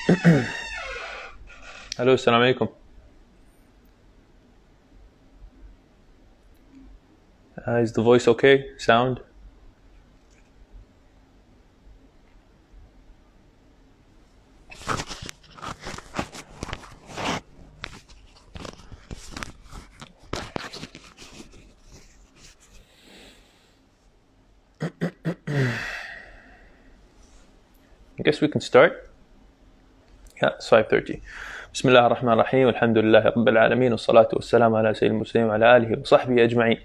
Hello, assalamu alaikum. Is the voice okay? Sound? I guess we can start. Yeah, it's 5:30. بسم الله الرحمن الرحيم والحمد لله رب العالمين والصلاة والسلام على سيد المرسلين وعلى آله وصحبه أجمعين.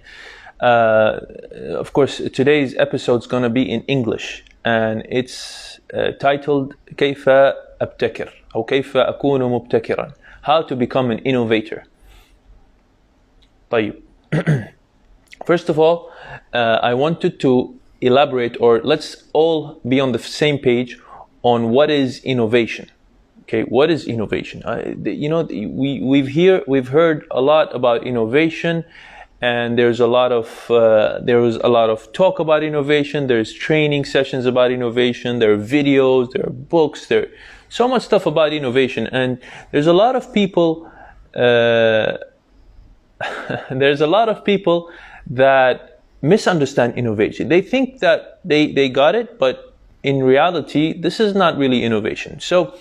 Of course, today's episode is going to be in English, and it's titled كيف أبتكر أو كيف أكون مبتكرا. How to become an innovator. طيب. First of all, I wanted to elaborate, or let's all be on the same page on what is innovation. Okay, what is innovation? We've heard a lot about innovation, and there was a lot of talk about innovation. There's training sessions about innovation. There are videos. There are books. There so much stuff about innovation, and there's a lot of people. There's a lot of people that misunderstand innovation. They think that they got it, but in reality, this is not really innovation. So,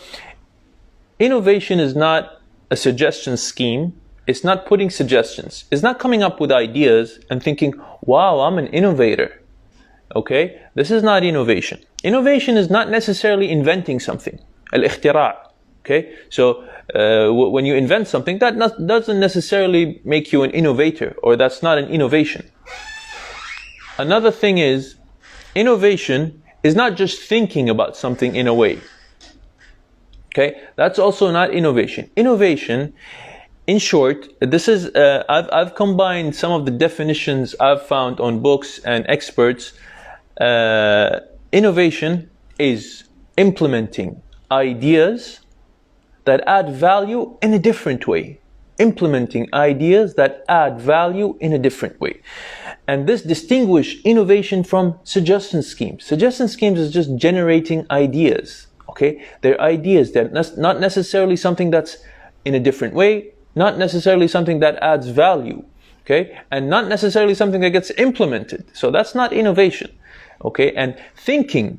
innovation is not a suggestion scheme. It's not putting suggestions. It's not coming up with ideas and thinking, wow, I'm an innovator. Okay? This is not innovation. Innovation is not necessarily inventing something. Al-ikhtira'. Okay? So, when you invent something, that doesn't necessarily make you an innovator, or that's not an innovation. Another thing is, innovation is not just thinking about something in a way. Okay, that's also not innovation. Innovation, in short, this is I've combined some of the definitions I've found on books and experts. Innovation is implementing ideas that add value in a different way. Implementing ideas that add value in a different way. And this distinguishes innovation from suggestion schemes. Suggestion schemes is just generating ideas. Okay, they're ideas. They're not necessarily something that's in a different way, not necessarily something that adds value. Okay, and not necessarily something that gets implemented. So that's not innovation. Okay, and thinking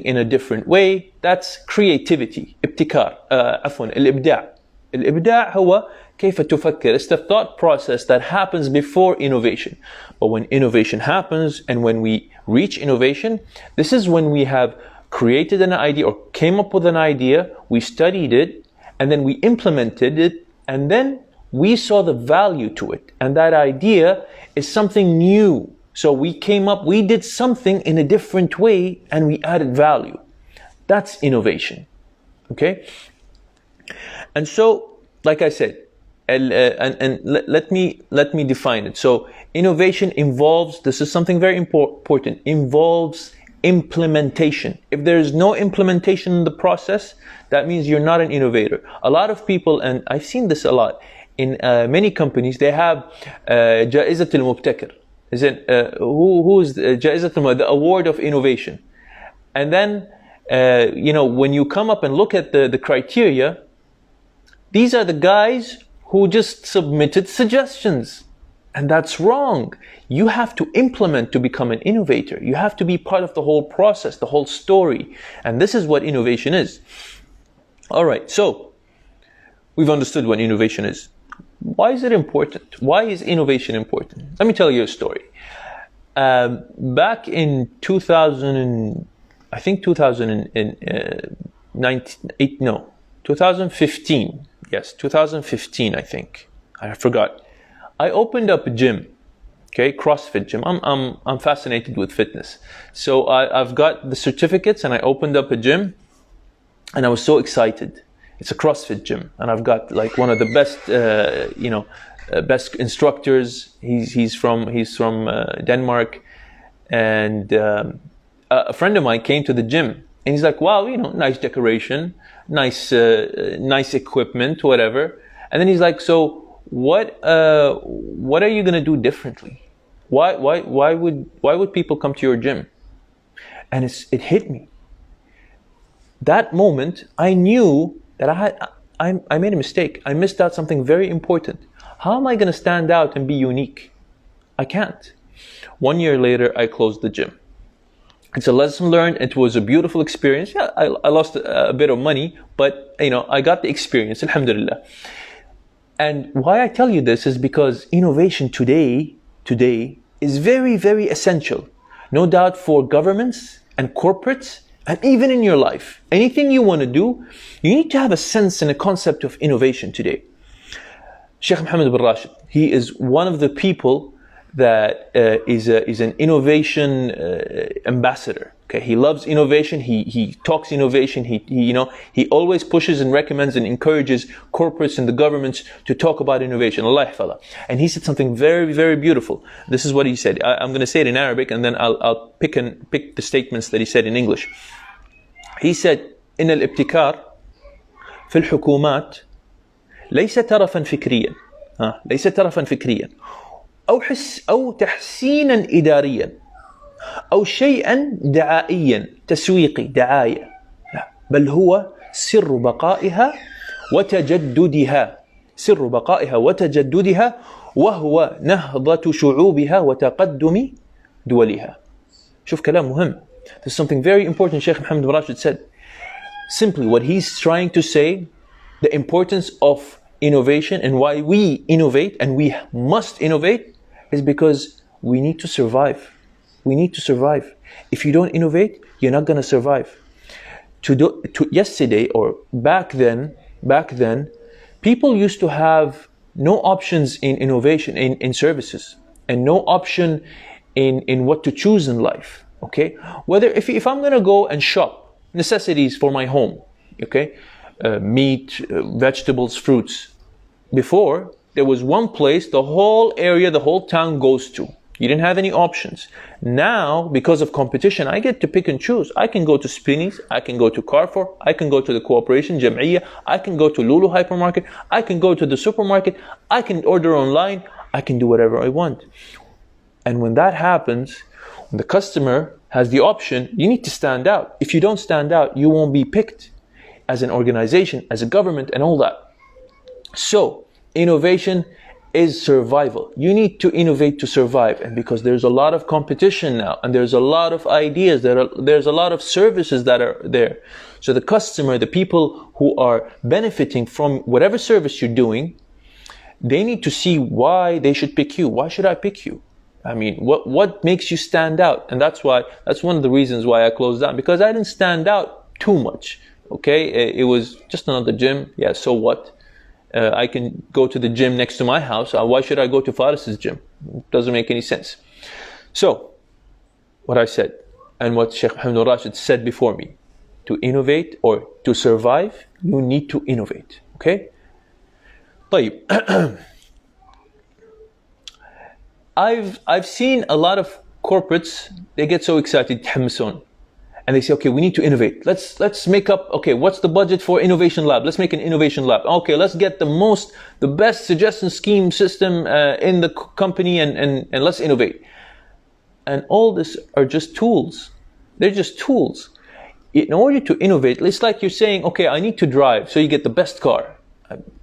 in a different way, that's creativity. ابتكار. الابداع. الابداع هو كيف تفكر. It's the thought process that happens before innovation. But when innovation happens, and when we reach innovation, this is when we have created an idea or came up with an idea, we studied it, and then we implemented it, and then we saw the value to it. And that idea is something new. So we did something in a different way, and we added value. That's innovation. Okay? And so, like I said, let me define it. So innovation involves, this is something very important, involves implementation. If there is no implementation in the process, that means you're not an innovator. A lot of people, and I've seen this a lot, in many companies, they have جائزة المبتكر. Is it who is جائزة the award of innovation? And then when you come up and look at the criteria, these are the guys who just submitted suggestions. And that's wrong. You have to implement to become an innovator. You have to be part of the whole process, the whole story. And this is what innovation is. All right, so we've understood what innovation is. Why is it important? Why is innovation important? Let me tell you a story. Back in 2015, yes, 2015, I think. I forgot. I opened up a gym, okay, CrossFit gym. I'm fascinated with fitness. So I've got the certificates, and I opened up a gym, and I was so excited. It's a CrossFit gym, and I've got like one of the best, best instructors. He's from Denmark, and a friend of mine came to the gym, and he's like, wow, nice decoration, nice equipment, whatever. And then he's like, so what are you gonna do differently? Why would people come to your gym? And it hit me. that moment, I knew that I made a mistake. I missed out something very important. How am I going to stand out and be unique? I can't. 1 year later, I closed the gym. It's a lesson learned. It was a beautiful experience. Yeah, I lost a bit of money, but I got the experience, alhamdulillah. And why I tell you this is because innovation today is very, very essential. No doubt for governments and corporates, and even in your life. Anything you want to do, you need to have a sense and a concept of innovation today. Sheikh Mohammed bin Rashid, he is one of the people that is an innovation ambassador. Okay, he loves innovation. He talks innovation. He always pushes and recommends and encourages corporates and the governments to talk about innovation. Allah yahfadha. And he said something very, very beautiful. This is what he said. I'm going to say it in Arabic, and then I'll pick the statements that he said in English. He said, إن الابتكار في الحكومات ليس ترفا فكريا ليس ترفا فكريا أو تحسينا إداريا أو شيئا دعائيا تسويقي دعاية، بل هو سر بقائها وتجددها وهو نهضة شعوبها وتقدم دولها. شوف كلام مهم. There's something very important Sheikh Mohammed bin Rashid said. Simply what he's trying to say, the importance of innovation and why we innovate and we must innovate is because we need to survive. We need to survive. If you don't innovate, you're not going to survive. Yesterday or back then, people used to have no options in innovation, in services, and no option in what to choose in life. Okay, whether if I'm going to go and shop necessities for my home, okay, meat, vegetables, fruits. Before, there was one place the whole area, the whole town goes to. You didn't have any options. Now, because of competition, I get to pick and choose. I can go to Spinneys, I can go to Carrefour, I can go to the Cooperation, Jam'iyya, I can go to Lulu hypermarket, I can go to the supermarket, I can order online, I can do whatever I want. And when that happens, when the customer has the option, you need to stand out. If you don't stand out, you won't be picked as an organization, as a government, and all that. So, innovation is survival. You need to innovate to survive. And because there's a lot of competition now, and there's a lot of ideas, there's a lot of services that are there. So the customer, the people who are benefiting from whatever service you're doing, they need to see why they should pick you. Why should I pick you? I mean, what makes you stand out? And that's one of the reasons why I closed down, because I didn't stand out too much. Okay, it was just another gym. Yeah, so what? I can go to the gym next to my house. Why should I go to Faris's gym? It doesn't make any sense. So, what I said, and what Sheikh Mohammed bin Rashid said before me, to innovate or to survive, you need to innovate. Okay? طيب. I've seen a lot of corporates, they get so excited, يتحمسون. And they say, okay, we need to innovate. Let's make up, okay, what's the budget for innovation lab? Let's make an innovation lab. Okay, let's get the best suggestion scheme system in the company and let's innovate. And all this are just tools. They're just tools. In order to innovate, it's like you're saying, okay, I need to drive, so you get the best car.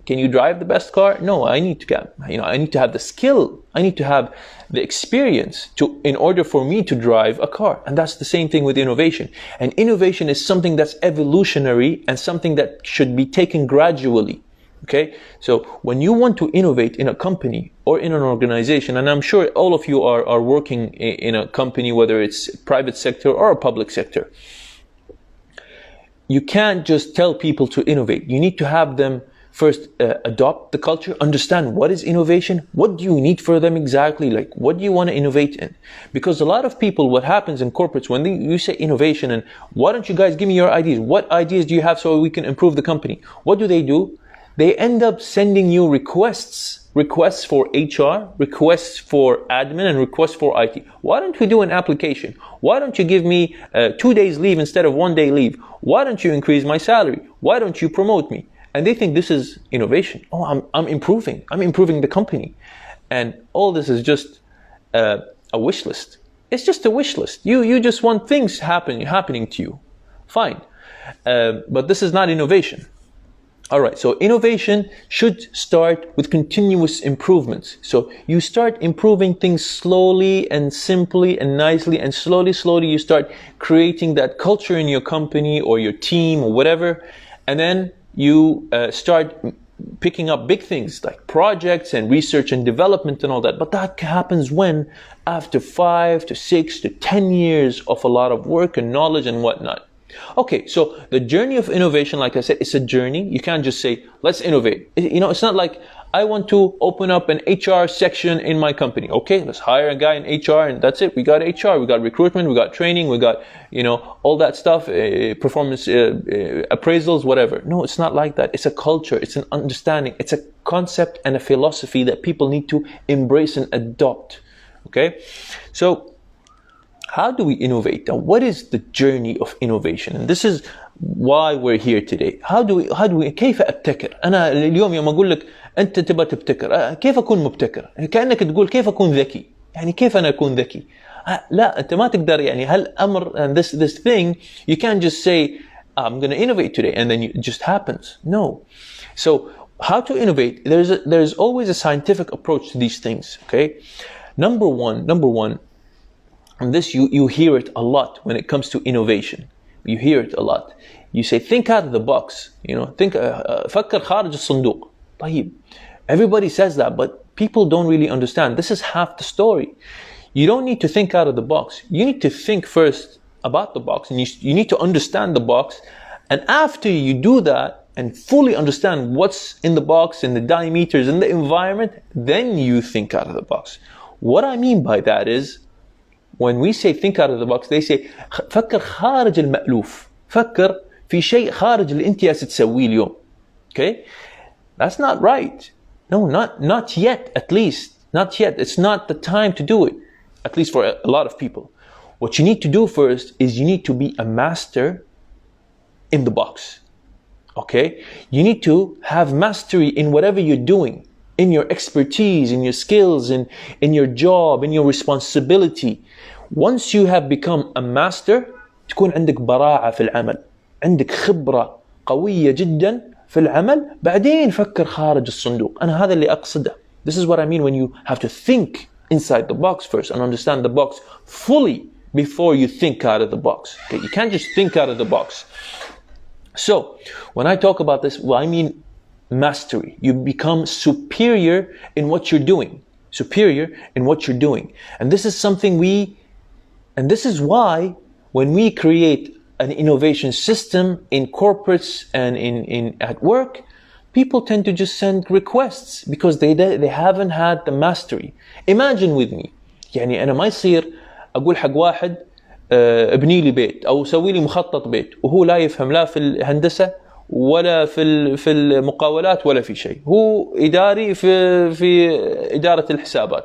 Can you drive the best car? No, I need to have the skill. I need to have the experience in order for me to drive a car. And that's the same thing with innovation. And innovation is something that's evolutionary and something that should be taken gradually. Okay? So when you want to innovate in a company or in an organization, and I'm sure all of you are working in a company, whether it's private sector or a public sector, you can't just tell people to innovate. You need to have them first adopt the culture, understand what is innovation, what do you need for them exactly, like what do you want to innovate in? Because a lot of people, what happens in corporates, when you say innovation and why don't you guys give me your ideas, what ideas do you have so we can improve the company? What do? They end up sending you requests for HR, requests for admin, and requests for IT. Why don't we do an application? Why don't you give me 2 days leave instead of 1 day leave? Why don't you increase my salary? Why don't you promote me? And they think this is innovation. Oh, I'm improving the company. And all this is just a wish list. It's just a wish list. You just want things happening to you. Fine. But this is not innovation. All right, so innovation should start with continuous improvements. So you start improving things slowly and simply and nicely, and slowly you start creating that culture in your company or your team or whatever, and then you start picking up big things like projects and research and development and all that. But that happens when? After 5 to 6 to 10 years of a lot of work and knowledge and whatnot. Okay, so the journey of innovation, like I said, it's a journey. You can't just say, let's innovate. You know, it's not like I want to open up an HR section in my company. Okay, let's hire a guy in HR and that's it. We got HR, we got recruitment, we got training, we got, you know, all that stuff, performance appraisals, whatever. No, it's not like that. It's a culture, it's an understanding, it's a concept and a philosophy that people need to embrace and adopt. Okay, so how do we innovate? Now, what is the journey of innovation? And this is why we're here today. How do we كيف أبتكر؟ أنا اليوم يوم أقول لك أنت تبغى تبتكر، كيف أكون مبتكر؟ كأنك تقول كيف أكون ذكي؟ يعني كيف أنا أكون ذكي؟ لا، أنت ما تقدر يعني هالأمر and this thing you can't just say I'm going to innovate today and then it just happens. No. So how to innovate? There's always a scientific approach to these things. Okay. Number one. And this you hear it a lot when it comes to innovation. You hear it a lot. You say think out of the box. You know, think فكر خارج الصندوق. طيب. Everybody says that, but people don't really understand. This is half the story. You don't need to think out of the box. You need to think first about the box, and you need to understand the box. And after you do that and fully understand what's in the box and the diameters and the environment, then you think out of the box. What I mean by that is, when we say think out of the box, they say فكر خارج المألوف. فكر في شيء خارج اللي أنت جالس تسويه اليوم. Okay? That's not right. No, not yet, at least. Not yet. It's not the time to do it. At least for a lot of people. What you need to do first is you need to be a master in the box. Okay? You need to have mastery in whatever you're doing. In your expertise, in your skills, in your job, in your responsibility. Once you have become a master, تكون عندك براعة في العمل. عندك خبرة قوية جدا في العمل. بعدين فكر خارج الصندوق. أنا هذا اللي أقصده. This is what I mean when you have to think inside the box first and understand the box fully before you think out of the box. Okay? You can't just think out of the box. So, when I talk about this, well, I mean mastery. You become superior in what you're doing. Superior in what you're doing. And this is something and this is why when we create an innovation system in corporates and in at work, people tend to just send requests because they haven't had the mastery. Imagine with me. يعني أنا ما يصير أقول حق واحد ابني لي بيت أو سوي لي مخطط بيت وهو لا يفهم لا في الهندسة ولا في المقاولات ولا في شيء. هو إداري في إدارة الحسابات.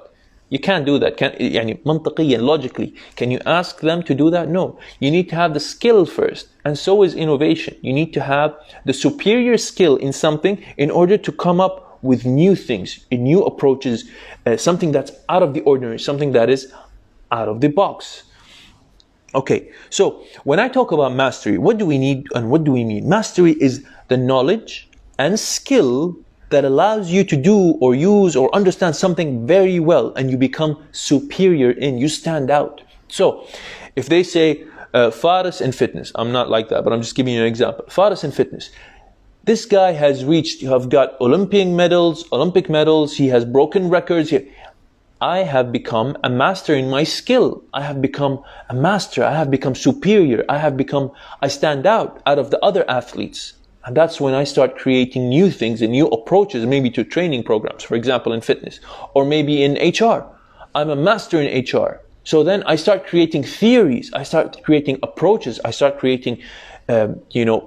You can't do that. يعني منطقيا, logically, can you ask them to do that? No. You need to have the skill first. And so is innovation. You need to have the superior skill in something in order to come up with new things, new approaches, something that's out of the ordinary, something that is out of the box. Okay, so when I talk about mastery, what do we need and what do we mean? Mastery is the knowledge and skill that allows you to do or use or understand something very well and you become superior in, you stand out. So, if they say Fارس in fitness, I'm not like that, but I'm just giving you an example. Fárس in fitness. This guy has got Olympic medals, he has broken records. I have become a master in my skill. I have become a master. I have become superior. I stand out of the other athletes. And that's when I start creating new things and new approaches, maybe to training programs, for example, in fitness, or maybe in HR. I'm a master in HR. So then I start creating theories. I start creating approaches. I start creating,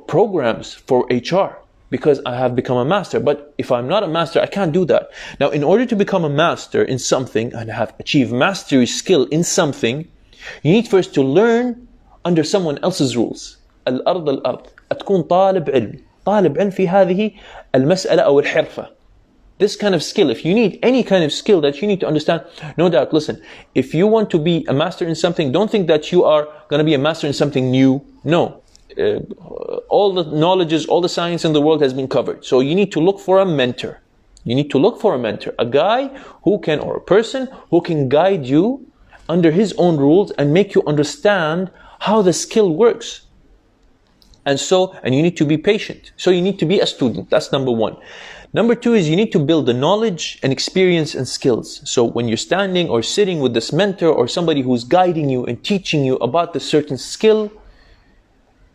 programs for HR. Because I have become a master. But if I'm not a master, I can't do that. Now, in order to become a master in something and have achieved mastery skill in something, you need first to learn under someone else's rules. الأرض تكون طالب علم في هذه المسألة أو الحرفة. This kind of skill, if you need any kind of skill that you need to understand, no doubt, listen, if you want to be a master in something, don't think that you are going to be a master in something new. No. all the knowledges, all the science in the world has been covered. So you need to look for a mentor. You need to look for a mentor, a guy who can, or a person who can guide you under his own rules and make you understand how the skill works. And you need to be patient. So you need to be a student. That's number one. Number two is you need to build the knowledge and experience and skills. So when you're standing or sitting with this mentor or somebody who's guiding you and teaching you about the certain skill,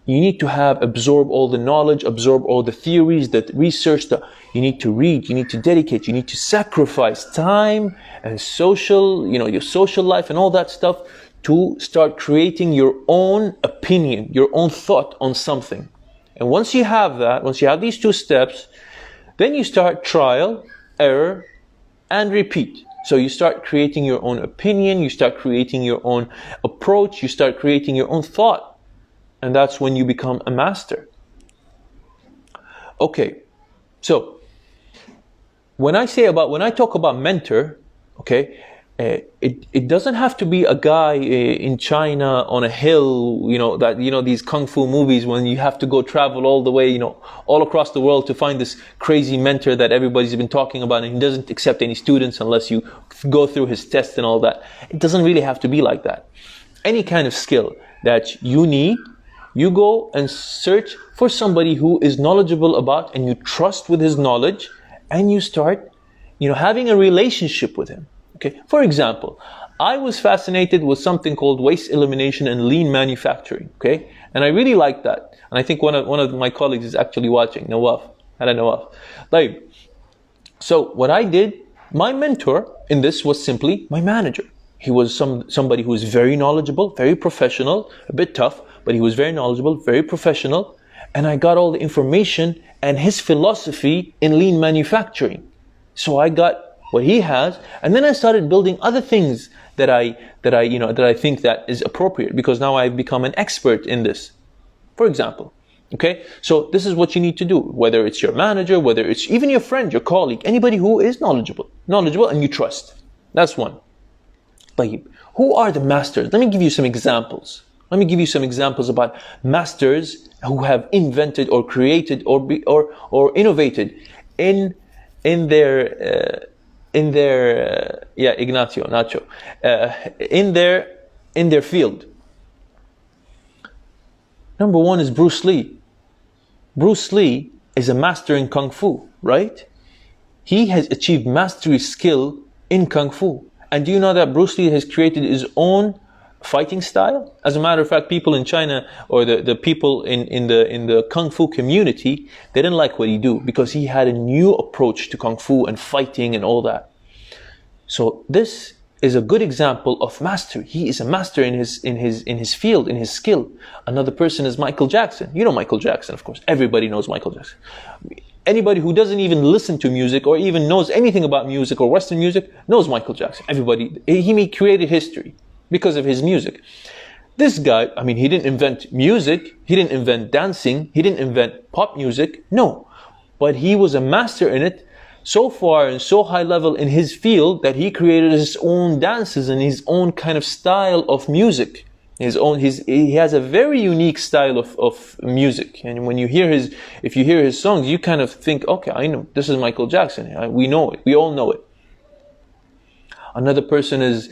you need to absorb all the knowledge, absorb all the theories, the research, you need to read, you need to dedicate, you need to sacrifice time and your social life and all that stuff to start creating your own opinion, your own thought on something. And once you have that, once you have these two steps, then you start trial, error, and repeat. So you start creating your own opinion, you start creating your own approach, you start creating your own thought. And that's when you become a master. Okay, so when I talk about mentor, okay, it doesn't have to be a guy in China on a hill, these kung fu movies when you have to go travel all the way, all across the world to find this crazy mentor that everybody's been talking about, and he doesn't accept any students unless you go through his tests and all that. It doesn't really have to be like that. Any kind of skill that you need, you go and search for somebody who is knowledgeable about and you trust with his knowledge, and you start, having a relationship with him. Okay. For example, I was fascinated with something called waste elimination and lean manufacturing. Okay, and I really liked that. And I think one of my colleagues is actually watching. Nawaf, hello Nawaf. Like, so what I did, my mentor in this was simply my manager. He was somebody who was very knowledgeable, very professional, a bit tough, but he was very knowledgeable, very professional. And I got all the information and his philosophy in lean manufacturing. So I got what he has, and then I started building other things that I think that is appropriate, because now I've become an expert in this. For example, okay, so this is what you need to do, whether it's your manager, whether it's even your friend, your colleague, anybody who is knowledgeable and you trust. That's one. Like, who are the masters? Let me give you some examples. Let me give you some examples about masters who have invented or created or innovated in their field. Number one is Bruce Lee. Bruce Lee is a master in Kung Fu, right? He has achieved mastery skill in Kung Fu. And do you know that Bruce Lee has created his own fighting style? As a matter of fact, people in China, or the people in the Kung Fu community, they didn't like what he do, because he had a new approach to Kung Fu and fighting and all that. So this is a good example of mastery. He is a master in his field, in his skill. Another person is Michael Jackson. You know Michael Jackson, of course. Everybody knows Michael Jackson. Anybody who doesn't even listen to music or even knows anything about music or Western music knows Michael Jackson. Everybody, he created history because of his music. This guy, he didn't invent music, he didn't invent dancing, he didn't invent pop music, no. But he was a master in it, so far and so high level in his field that he created his own dances and his own kind of style of music. He has a very unique style of music. And when if you hear his songs, you kind of think, okay, I know, this is Michael Jackson. We know it, we all know it. Another person is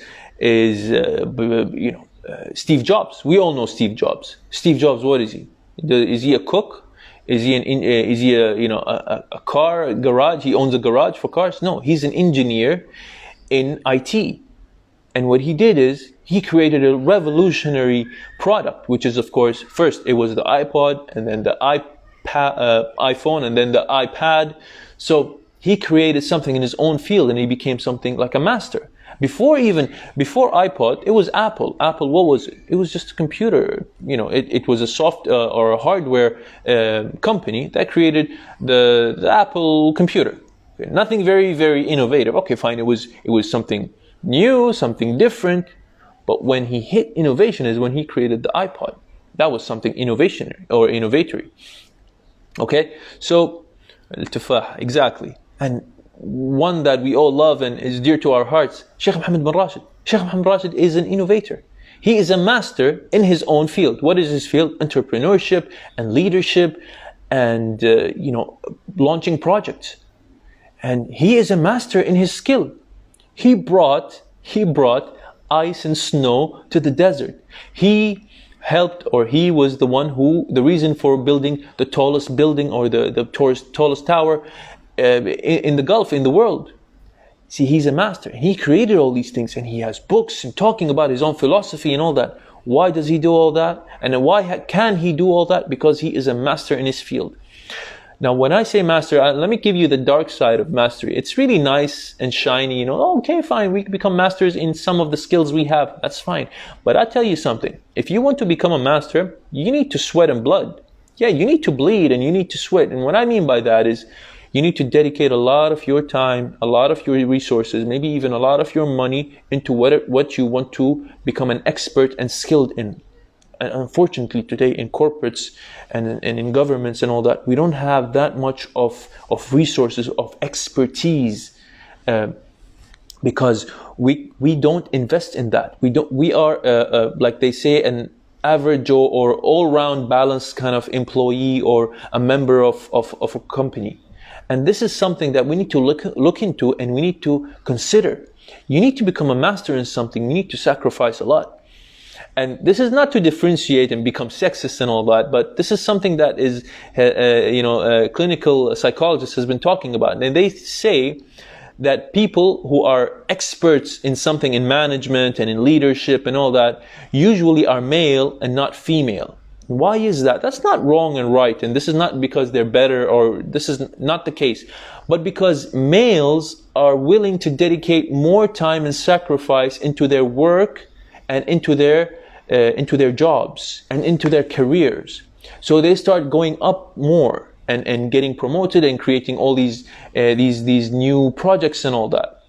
Steve Jobs. We all know Steve Jobs. Steve Jobs, what is he? Is he a cook? Is he a car garage? He owns a garage for cars? No, he's an engineer in IT. And what he did is he created a revolutionary product, which is, of course, first it was the iPod, and then the iPhone, and then the iPad. So he created something in his own field, and he became something like a master. Before iPod, it was Apple. Apple, what was it? It was just a computer. It was a soft or a hardware company that created the Apple computer. Okay, nothing very, very innovative. Okay, fine. It was something new, something different. But when he hit innovation is when he created the iPod. That was something innovatory. Okay, so al-tufah, exactly. And one that we all love and is dear to our hearts, Sheikh Mohammed bin Rashid. Sheikh Mohammed bin Rashid is an innovator. He is a master in his own field. What is his field? Entrepreneurship and leadership and launching projects. And he is a master in his skill. He brought ice and snow to the desert. He helped, or he was the reason for building the tallest building, or the tallest tower in the Gulf, in the world. See, he's a master. He created all these things, and he has books and talking about his own philosophy and all that. Why does he do all that? And why can he do all that? Because he is a master in his field. Now, when I say master, let me give you the dark side of mastery. It's really nice and shiny, okay, fine, we can become masters in some of the skills we have. That's fine. But I tell you something. If you want to become a master, you need to sweat and blood. Yeah, you need to bleed and you need to sweat. And what I mean by that is you need to dedicate a lot of your time, a lot of your resources, maybe even a lot of your money into what you want to become an expert and skilled in. And unfortunately today in corporates and in governments and all that, we don't have that much of resources, of expertise, because we don't invest in that. We are like they say, an average or all-round balanced kind of employee or a member of a company. And this is something that we need to look into, and we need to consider. You need to become a master in something. You need to sacrifice a lot. And this is not to differentiate and become sexist and all that, but this is something that is, clinical psychologist has been talking about. And they say that people who are experts in something, in management and in leadership and all that, usually are male and not female. Why is that? That's not wrong and right, and this is not because they're better, or this is not the case, but because males are willing to dedicate more time and sacrifice into their work and into their jobs and into their careers. So they start going up more and getting promoted and creating all these new projects and all that.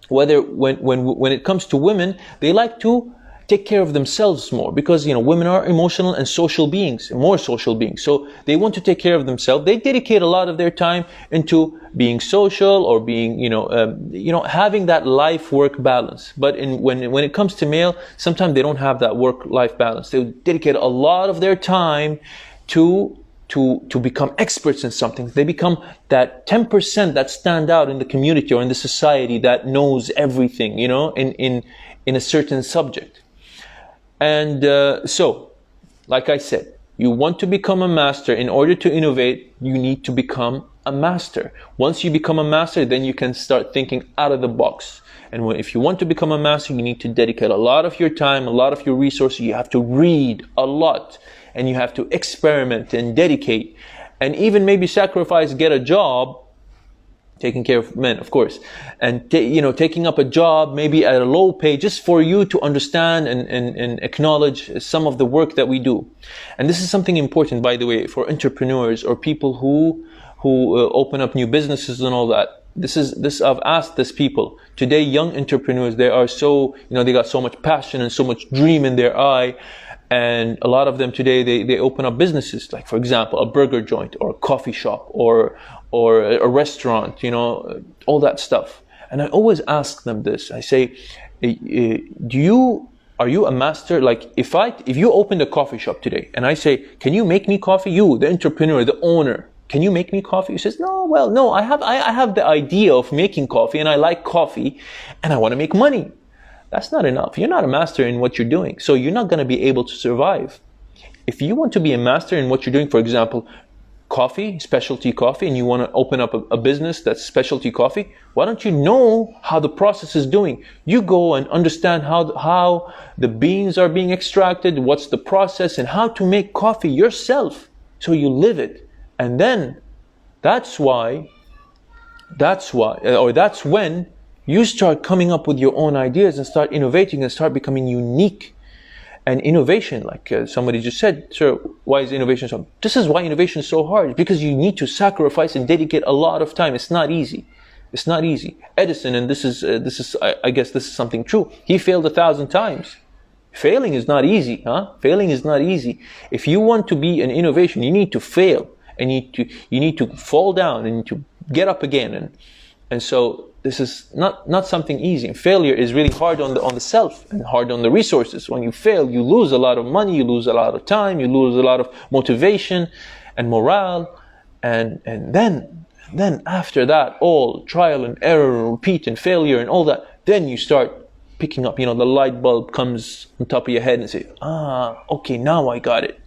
When it comes to women, they like to take care of themselves more, because women are emotional and social beings, more social beings. So they want to take care of themselves. They dedicate a lot of their time into being social, or being having that life-work balance. But when it comes to male, sometimes they don't have that work-life balance. They dedicate a lot of their time to become experts in something. They become that 10% that stand out in the community or in the society, that knows everything, in a certain subject. And so, like I said, you want to become a master. In order to innovate, you need to become a master. Once you become a master, then you can start thinking out of the box. And if you want to become a master, you need to dedicate a lot of your time, a lot of your resources. You have to read a lot, and you have to experiment and dedicate, and even maybe sacrifice, get a job, taking care of men, of course, and taking up a job maybe at a low pay, just for you to understand and acknowledge some of the work that we do. And this is something important, by the way, for entrepreneurs or people who open up new businesses and all that. This I've asked these people today. Young entrepreneurs, they are so they got so much passion and so much dream in their eye. And a lot of them today, they open up businesses, like, for example, a burger joint or a coffee shop or a restaurant, all that stuff. And I always ask them this. I say, are you a master? Like, if you opened a coffee shop today and I say, can you make me coffee? You, the entrepreneur, the owner, can you make me coffee? He says, no, I have the idea of making coffee, and I like coffee, and I want to make money. That's not enough. You're not a master in what you're doing, so you're not going to be able to survive. If you want to be a master in what you're doing, for example, coffee, specialty coffee, and you want to open up a business that's specialty coffee, why don't you know how the process is doing? You go and understand how the beans are being extracted, what's the process, and how to make coffee yourself, so you live it. And then that's when you start coming up with your own ideas and start innovating and start becoming unique. And innovation, like somebody just said, sir, why is innovation so hard? This is why innovation is so hard, because you need to sacrifice and dedicate a lot of time. It's not easy. It's not easy. Edison, and this is I guess this is something true, he failed 1,000 times. Failing is not easy, huh? Failing is not easy. If you want to be an innovation, you need to fail, and you need to fall down and to get up again. And so this is not something easy. And failure is really hard on the self and hard on the resources. When you fail, you lose a lot of money, you lose a lot of time, you lose a lot of motivation and morale. And then after that, all trial and error, repeat and failure and all that, then you start picking up, the light bulb comes on top of your head and say, okay, now I got it.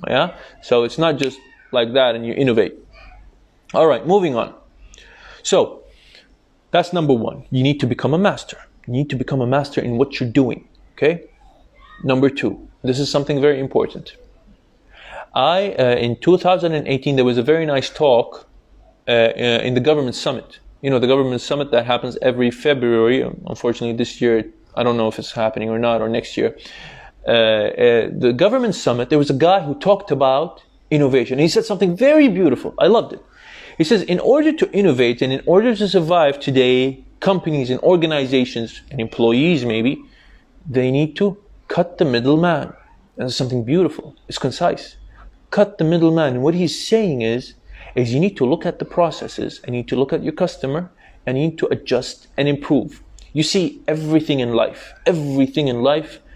Yeah. So it's not just like that and you innovate. All right, moving on. So that's number one. You need to become a master. You need to become a master in what you're doing. Okay. Number two, this is something very important. In 2018, there was a very nice talk in the government summit. The government summit that happens every February. Unfortunately, this year, I don't know if it's happening or not, or next year. The government summit, there was a guy who talked about innovation. He said something very beautiful. I loved it. He says, in order to innovate and in order to survive today, companies and organizations and employees maybe, they need to cut the middleman. That's something beautiful. It's concise. Cut the middleman. And what he's saying is you need to look at the processes and you need to look at your customer and you need to adjust and improve. You see, everything in life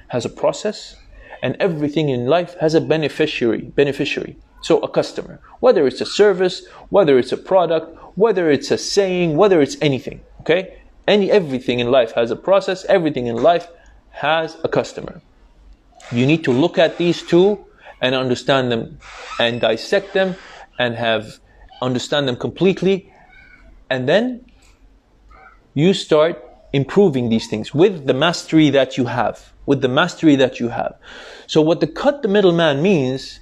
has a process and everything in life has a beneficiary. So a customer, whether it's a service, whether it's a product, whether it's a saying, whether it's anything, okay? Everything in life has a process, everything in life has a customer. You need to look at these two and understand them and dissect them and understand them completely. And then you start improving these things with the mastery that you have. So what the cut the middleman means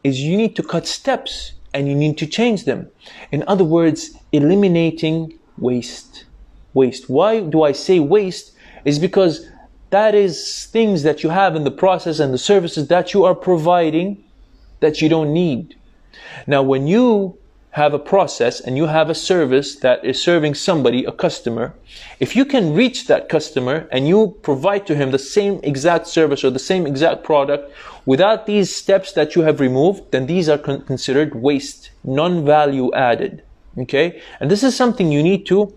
is you need to cut steps and you need to change them. In other words, eliminating waste. Why do I say waste? Is because that is things that you have in the process and the services that you are providing that you don't need. Now, when you have a process and you have a service that is serving somebody, a customer, if you can reach that customer and you provide to him the same exact service or the same exact product without these steps that you have removed, then these are considered waste, non-value added. Okay? And this is something you need to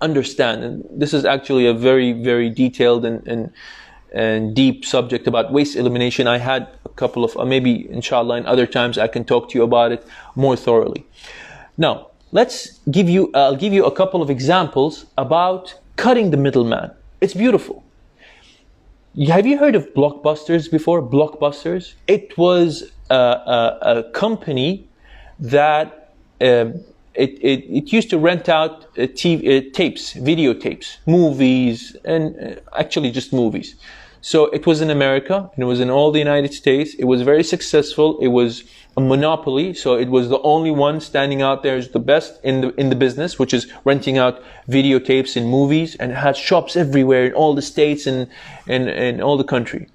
understand. And this is actually a very, very detailed and deep subject about waste elimination. I had a couple of, maybe inshallah in other times I can talk to you about it more thoroughly. Now, I'll give you a couple of examples about cutting the middleman. It's beautiful. Have you heard of Blockbusters before? Blockbusters? It was a company that it used to rent out tapes, videotapes, movies, and actually just movies. So it was in America, and it was in all the United States. It was very successful. It was a monopoly, so it was the only one standing out there as the best in the business, which is renting out videotapes and movies, and it had shops everywhere in all the states and all the country.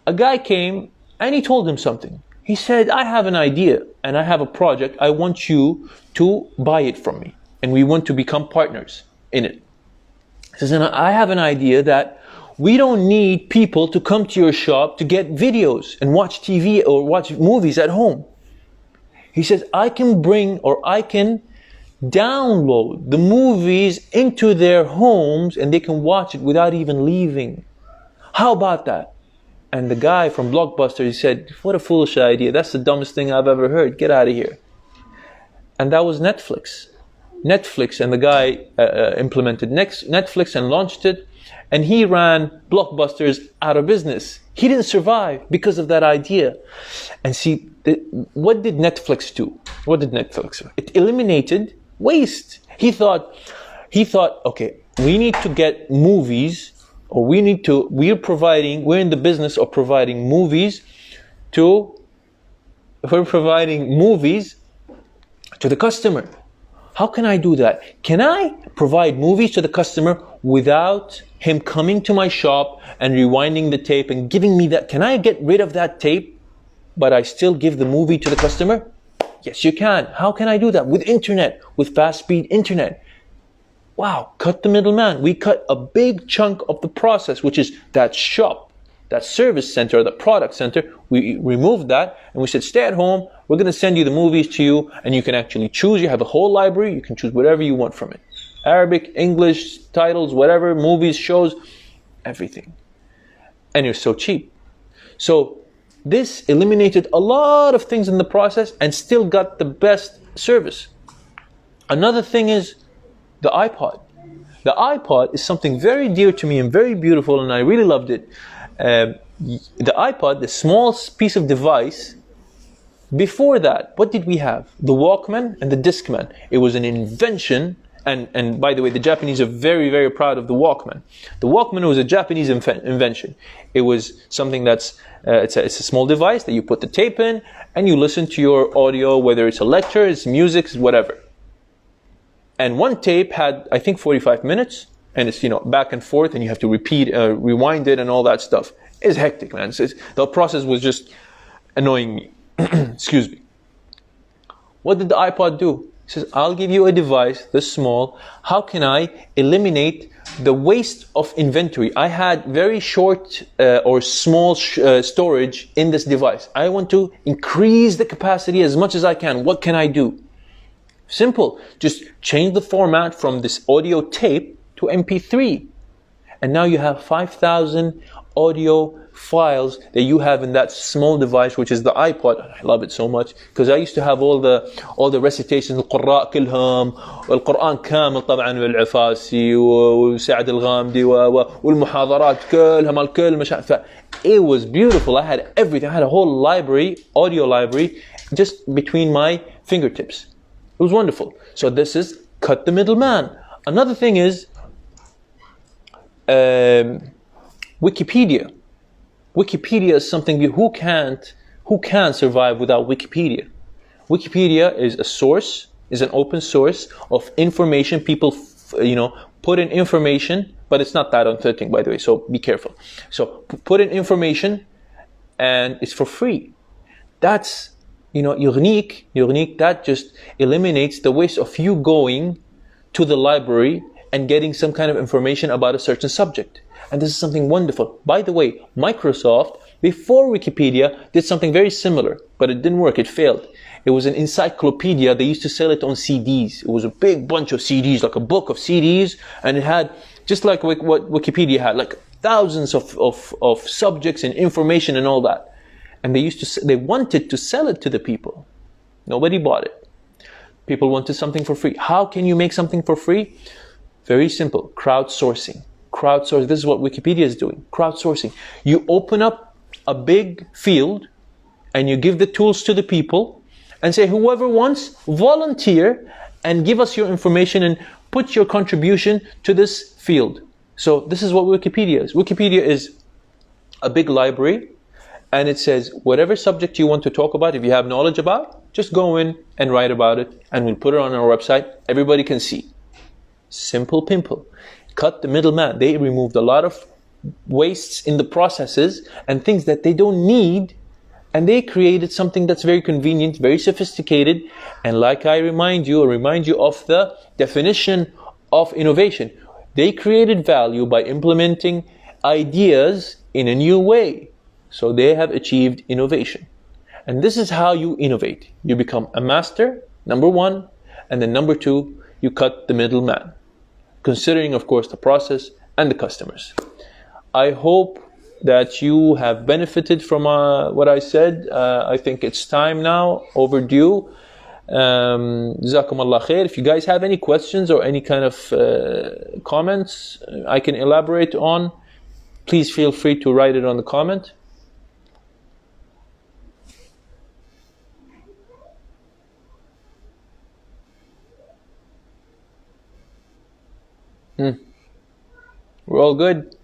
A guy came and he told him something. He said, I have an idea and I have a project. I want you to buy it from me, and we want to become partners in it. He says, and I have an idea that we don't need people to come to your shop to get videos and watch TV or watch movies at home. He says, I can download the movies into their homes and they can watch it without even leaving. How about that? And the guy from Blockbuster, he said, what a foolish idea. That's the dumbest thing I've ever heard. Get out of here. And that was Netflix. And the guy implemented Netflix and launched it. And he ran Blockbusters out of business. He didn't survive because of that idea. And see, what did Netflix do? It eliminated waste. He thought, okay, we need to get movies, or we're in the business of providing movies to the customer. How can I do that? Can I provide movies to the customer without him coming to my shop and rewinding the tape and giving me that? Can I get rid of that tape, but I still give the movie to the customer? Yes, you can. How can I do that? With internet, with fast speed internet. Wow, cut the middleman. We cut a big chunk of the process, which is that shop, that service center, the product center. We removed that and we said, stay at home. We're going to send you the movies to you and you can actually choose. You have a whole library. You can choose whatever you want from it. Arabic, English, titles, whatever, movies, shows, everything. And you're so cheap. So this eliminated a lot of things in the process and still got the best service. Another thing is the iPod. The iPod is something very dear to me and very beautiful, and I really loved it. The iPod, the small piece of device, before that, what did we have? The Walkman and the Discman. It was an invention, and by the way, the Japanese are very, very proud of the Walkman. The Walkman was a Japanese invention. It was something that's, it's a small device that you put the tape in, and you listen to your audio, whether it's a lecture, it's music, it's whatever. And one tape had, I think, 45 minutes, and it's, back and forth, and you have to rewind it and all that stuff. It's hectic, man. The process was just annoying me. Excuse me. What did the iPod do? It says, I'll give you a device this small. How can I eliminate the waste of inventory? I had very short or small storage in this device. I want to increase the capacity as much as I can. What can I do? Simple. Just change the format from this audio tape to MP3. And now you have 5,000 audio files that you have in that small device, which is the iPod. I love it so much because I used to have all the recitations, القراء كلهم والقرآن كامل طبعا بالعفاسي وسعد الغامدي والمحاضرات كلها الكل مش عارف. It was beautiful. I had everything. I had a whole library, audio library, just between my fingertips. It was wonderful. So this is cut the middleman. Another thing is Wikipedia. Wikipedia is something who can survive without Wikipedia? Wikipedia is a source, is an open source of information. People, put in information, but it's not that authentic, by the way. So be careful. So put in information, and it's for free. That's unique. That just eliminates the waste of you going to the library and getting some kind of information about a certain subject. And this is something wonderful. By the way, Microsoft, before Wikipedia, did something very similar, but it didn't work, it failed. It was an encyclopedia. They used to sell it on CDs. It was a big bunch of CDs, like a book of CDs, and it had, just like what Wikipedia had, like thousands of subjects and information and all that. And they wanted to sell it to the people. Nobody bought it. People wanted something for free. How can you make something for free? Very simple, crowdsourcing. This is what Wikipedia is doing, crowdsourcing. You open up a big field and you give the tools to the people and say, whoever wants, volunteer and give us your information and put your contribution to this field. So this is what Wikipedia is. Wikipedia is a big library, and it says whatever subject you want to talk about, if you have knowledge about, just go in and write about it, and we'll put it on our website. Everybody can see. Simple pimple. Cut the middleman. They removed a lot of wastes in the processes and things that they don't need, and they created something that's very convenient, very sophisticated. And like I remind you of the definition of innovation. They created value by implementing ideas in a new way. So they have achieved innovation. And this is how you innovate. You become a master, number one, and then number two, you cut the middleman, considering, of course, the process and the customers. I hope that you have benefited from what I said. I think it's time now, overdue. Jazakum Allah khair. If you guys have any questions or any kind of comments I can elaborate on, please feel free to write it on the comment. We're all good.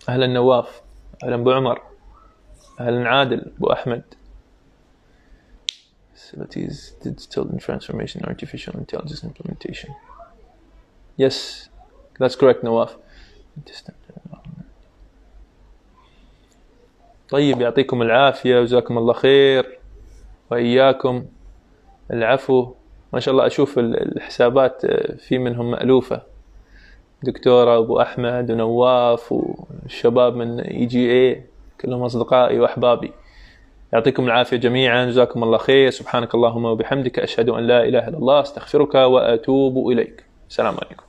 أهلا نواف، أهلا أبو عمر، أهلا عادل، أبو أحمد. Facilities, digital transformation, artificial intelligence implementation. Yes, that's correct, Nawaf. طيب، يعطيكم العافية وجزاكم الله خير وإياكم. العفو. ما شاء الله أشوف الحسابات في منهم مألوفة. دكتورة أبو أحمد ونواف والشباب من EGA كلهم أصدقائي وأحبابي. يعطيكم العافية جميعا، جزاكم الله خير. سبحانك اللهم وبحمدك، أشهد أن لا إله إلا الله، أستغفرك وأتوب إليك. السلام عليكم.